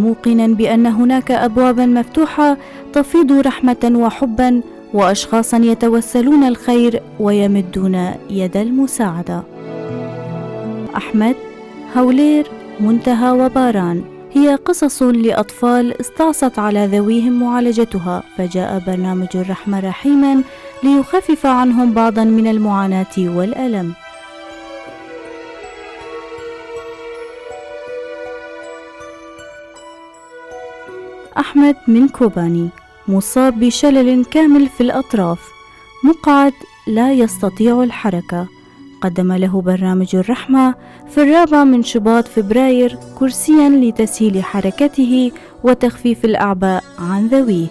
موقنا بأن هناك أبوابا مفتوحة تفيض رحمة وحبا وأشخاصا يتوسلون الخير ويمدون يد المساعدة. أحمد، هولير، منتهى وباران هي قصص لأطفال استعصت على ذويهم معالجتها، فجاء برنامج الرحمة رحيما ليخفف عنهم بعضا من المعاناة والألم. أحمد من كوباني مصاب بشلل كامل في الأطراف، مقعد لا يستطيع الحركة. قدم له برنامج الرحمة في 4 شباط فبراير كرسيا لتسهيل حركته وتخفيف الأعباء عن ذويه.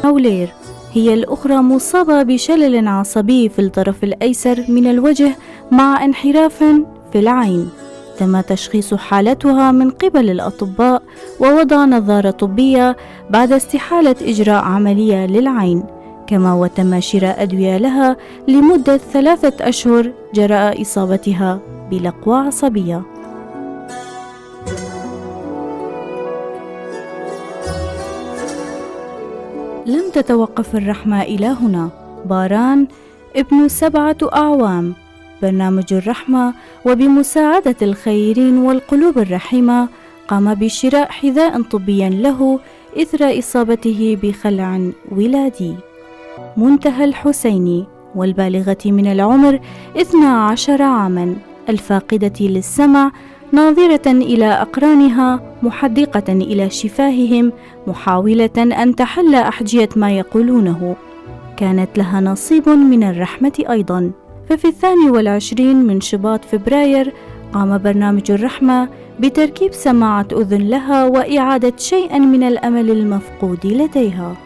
هولير هي الأخرى مصابة بشلل عصبي في الطرف الأيسر من الوجه مع انحراف في العين. تم تشخيص حالتها من قبل الأطباء ووضع نظارة طبية بعد استحالة إجراء عملية للعين، كما وتم شراء أدوية لها لمدة 3 أشهر جراء إصابتها بلقوة عصبية. لم تتوقف الرحمة إلى هنا. باران ابن 7 أعوام، برنامج الرحمة وبمساعدة الخيرين والقلوب الرحيمة قام بشراء حذاء طبي له إثر إصابته بخلع ولادي. منتهى الحسيني، والبالغة من العمر 12 عاما، الفاقدة للسمع، ناظرة إلى أقرانها، محدقة إلى شفاههم، محاولة أن تحل أحجية ما يقولونه. كانت لها نصيب من الرحمة أيضا، ففي 22 شباط فبراير قام برنامج الرحمة بتركيب سماعة أذن لها وإعادة شيئا من الأمل المفقود لديها.